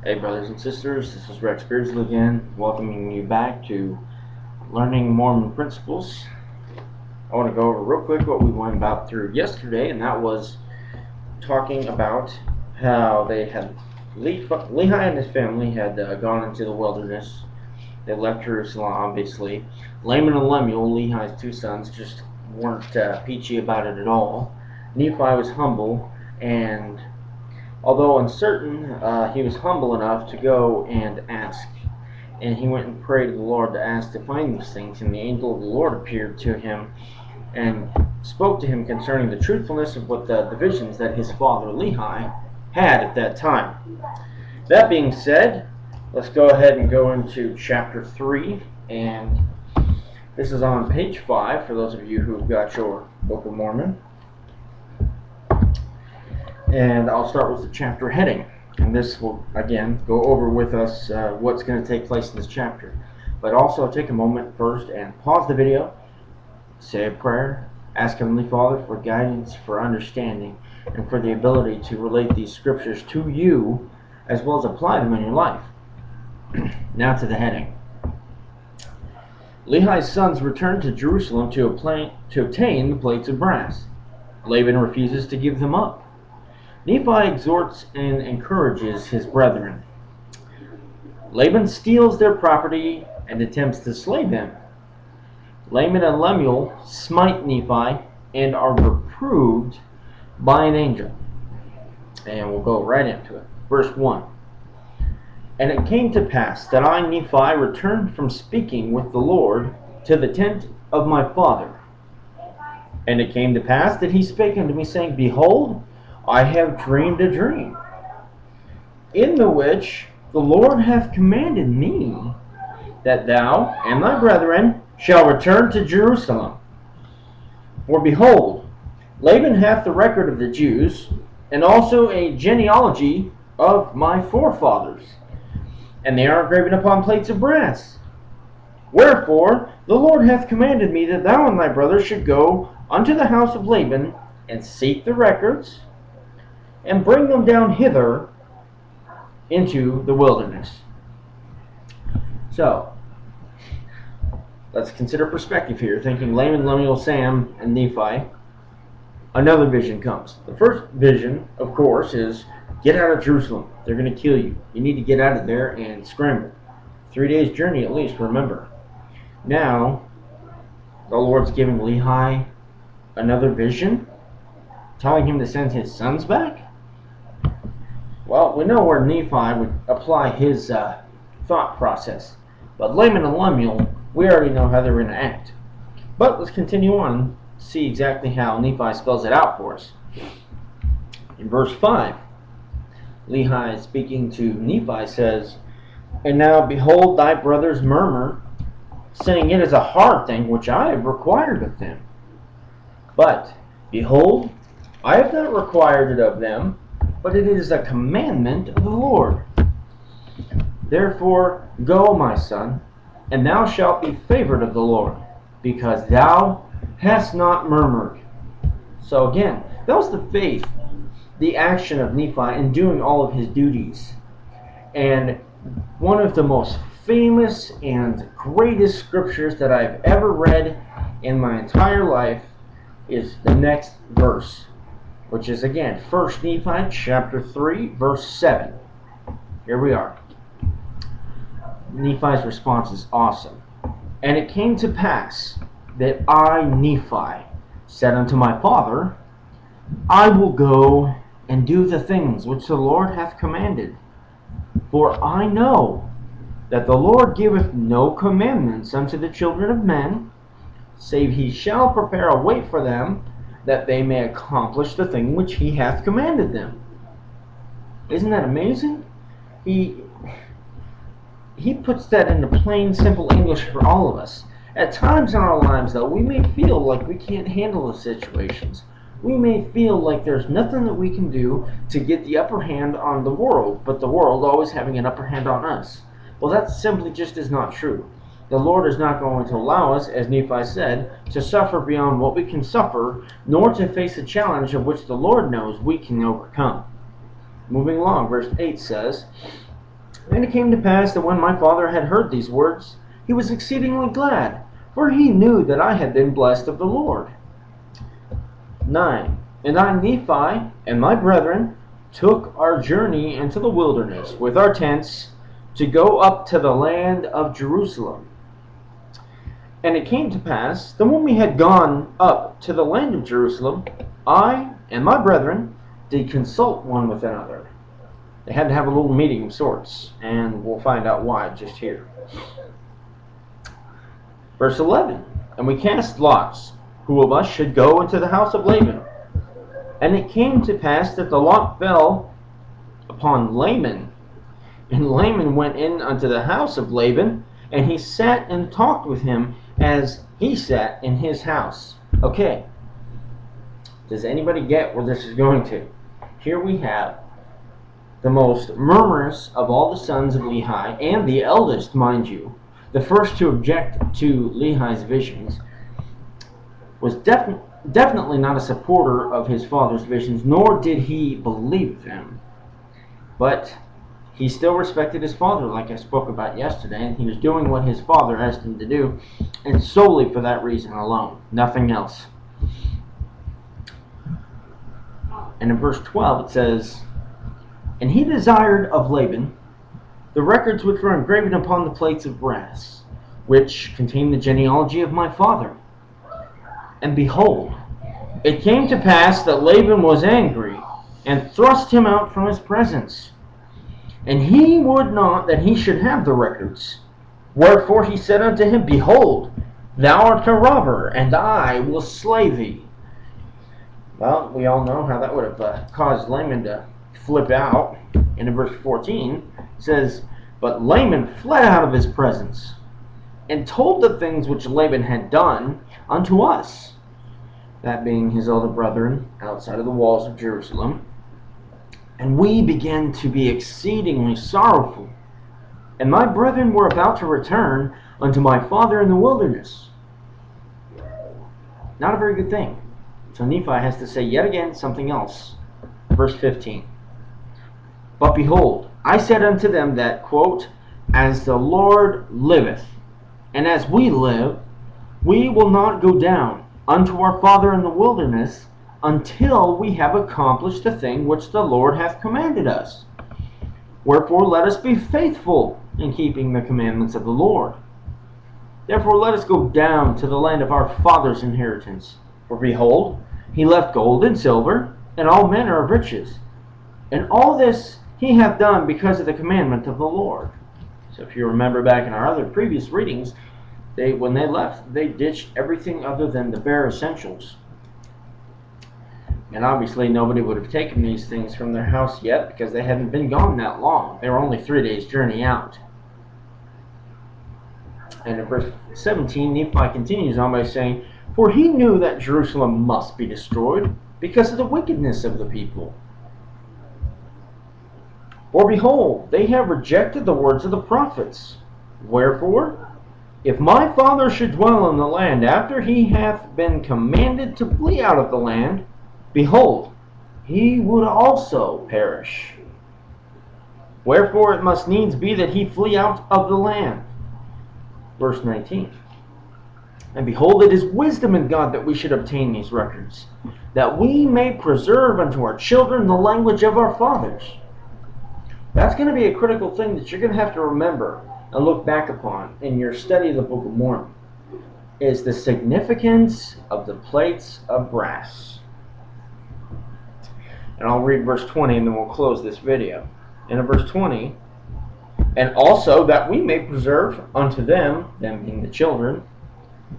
Hey brothers and sisters, this is Rex Beardsley again, welcoming you back to Learning Mormon Principles. I want to go over real quick what we went about through yesterday, and that was talking about how they had Lehi and his family had gone into the wilderness. They left Jerusalem, obviously. Laman and Lemuel, Lehi's two sons, just weren't peachy about it at all. Nephi was humble, and although uncertain, he was humble enough to go and ask. And he went and prayed to the Lord to ask to find these things. And the angel of the Lord appeared to him and spoke to him concerning the truthfulness of what the visions that his father Lehi had at that time. That being said, let's go ahead and go into chapter 3. And this is on page 5 for those of you who've got your Book of Mormon. And I'll start with the chapter heading, and this will again go over with us what's going to take place in this chapter. But also take a moment first and pause the video, say a prayer, ask Heavenly Father for guidance, for understanding, and for the ability to relate these scriptures to you as well as apply them in your life. Now to the heading. Lehi's sons returned to Jerusalem to obtain the plates of brass. Laban refuses to give them up. Nephi exhorts and encourages his brethren. Laban steals their property and attempts to slay them. Laman and Lemuel smite Nephi and are reproved by an angel. And we'll go right into it. Verse 1. And it came to pass that I, Nephi, returned from speaking with the Lord to the tent of my father. And it came to pass that he spake unto me, saying, Behold, I have dreamed a dream, in the which the Lord hath commanded me that thou and thy brethren shall return to Jerusalem. For behold, Laban hath the record of the Jews, and also a genealogy of my forefathers, and they are engraven upon plates of brass. Wherefore the Lord hath commanded me that thou and thy brothers should go unto the house of Laban, and seek the records, and bring them down hither into the wilderness. So, let's consider perspective here, thinking Laman, Lemuel, Sam, and Nephi. Another vision comes. The first vision, of course, is get out of Jerusalem. They're going to kill you. You need to get out of there and scramble. 3 days journey at least, remember. Now, the Lord's giving Lehi another vision, telling him to send his sons back. Well, we know where Nephi would apply his thought process. But Laman and Lemuel, we already know how they're going to act. But let's continue on and see exactly how Nephi spells it out for us. In verse 5, Lehi, speaking to Nephi, says, And now behold, thy brothers murmur, saying, It is a hard thing which I have required of them. But, behold, I have not required it of them, but it is a commandment of the Lord. Therefore go, my son, and thou shalt be favored of the Lord, because thou hast not murmured. So again, that was the faith, the action of Nephi in doing all of his duties. And one of the most famous and greatest scriptures that I've ever read in my entire life is the next verse, which is again 1 Nephi chapter 3 verse 7. Here we are. Nephi's response is awesome. And it came to pass that I, Nephi, said unto my father, I will go and do the things which the Lord hath commanded. For I know that the Lord giveth no commandments unto the children of men, save he shall prepare a way for them, that they may accomplish the thing which he hath commanded them. Isn't that amazing? He puts that into plain, simple English for all of us. At times in our lives, though, we may feel like we can't handle the situations. We may feel like there's nothing that we can do to get the upper hand on the world, but the world always having an upper hand on us. Well, that simply just is not true. The Lord is not going to allow us, as Nephi said, to suffer beyond what we can suffer, nor to face a challenge of which the Lord knows we can overcome. Moving along, verse 8 says, And it came to pass that when my father had heard these words, he was exceedingly glad, for he knew that I had been blessed of the Lord. 9. And I, Nephi, and my brethren, took our journey into the wilderness with our tents to go up to the land of Jerusalem. And it came to pass that when we had gone up to the land of Jerusalem, I and my brethren did consult one with another. They had to have a little meeting of sorts, and we'll find out why just here. Verse 11, and we cast lots, who of us should go into the house of Laban. And it came to pass that the lot fell upon Laman. And Laman went in unto the house of Laban, and he sat and talked with him as he sat in his house. Okay, does anybody get where this is going to? Here we have the most murmurous of all the sons of Lehi, and the eldest, mind you, the first to object to Lehi's visions, was definitely not a supporter of his father's visions, nor did he believe them. But he still respected his father, like I spoke about yesterday, and he was doing what his father asked him to do, and solely for that reason alone, nothing else. And in verse 12 it says, and he desired of Laban the records which were engraven upon the plates of brass, which contain the genealogy of my father. And behold, it came to pass that Laban was angry, and thrust him out from his presence. And he would not that he should have the records. Wherefore he said unto him, behold, thou art a robber, and I will slay thee. Well, we all know how that would have caused Laman to flip out. And in verse 14 it says, but Laman fled out of his presence, and told the things which Laban had done unto us, that being his elder brethren, outside of the walls of Jerusalem. And we began to be exceedingly sorrowful. And my brethren were about to return unto my father in the wilderness. Not a very good thing. So Nephi has to say yet again something else. Verse 15. But behold, I said unto them that, quote, as the Lord liveth, and as we live, we will not go down unto our father in the wilderness until we have accomplished the thing which the Lord hath commanded us. Wherefore let us be faithful in keeping the commandments of the Lord. Therefore let us go down to the land of our father's inheritance. For behold, he left gold and silver, and all manner of riches. And all this he hath done because of the commandment of the Lord. So if you remember back in our other previous readings, when they left, they ditched everything other than the bare essentials. And obviously nobody would have taken these things from their house yet, because they hadn't been gone that long. They were only 3 days' journey out. And in verse 17, Nephi continues on by saying, for he knew that Jerusalem must be destroyed because of the wickedness of the people. For behold, they have rejected the words of the prophets. Wherefore, if my father should dwell in the land after he hath been commanded to flee out of the land, behold, he would also perish. Wherefore it must needs be that he flee out of the land. Verse 19. And behold, it is wisdom in God that we should obtain these records, that we may preserve unto our children the language of our fathers. That's going to be a critical thing that you're going to have to remember and look back upon in your study of the Book of Mormon, is the significance of the plates of brass. And I'll read verse 20 and then we'll close this video. And in verse 20, and also that we may preserve unto them being the children,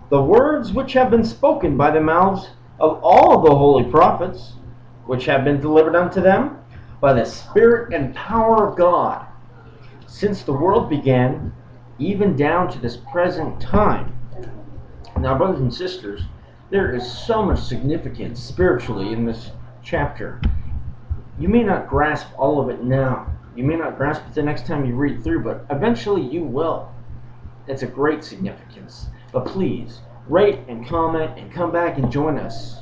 the words which have been spoken by the mouths of all the holy prophets, which have been delivered unto them by the Spirit and power of God, since the world began, even down to this present time. Now, brothers and sisters, there is so much significance spiritually in this chapter. You may not grasp all of it now. You may not grasp it the next time you read through, but eventually you will. It's a great significance. But please, rate and comment and come back and join us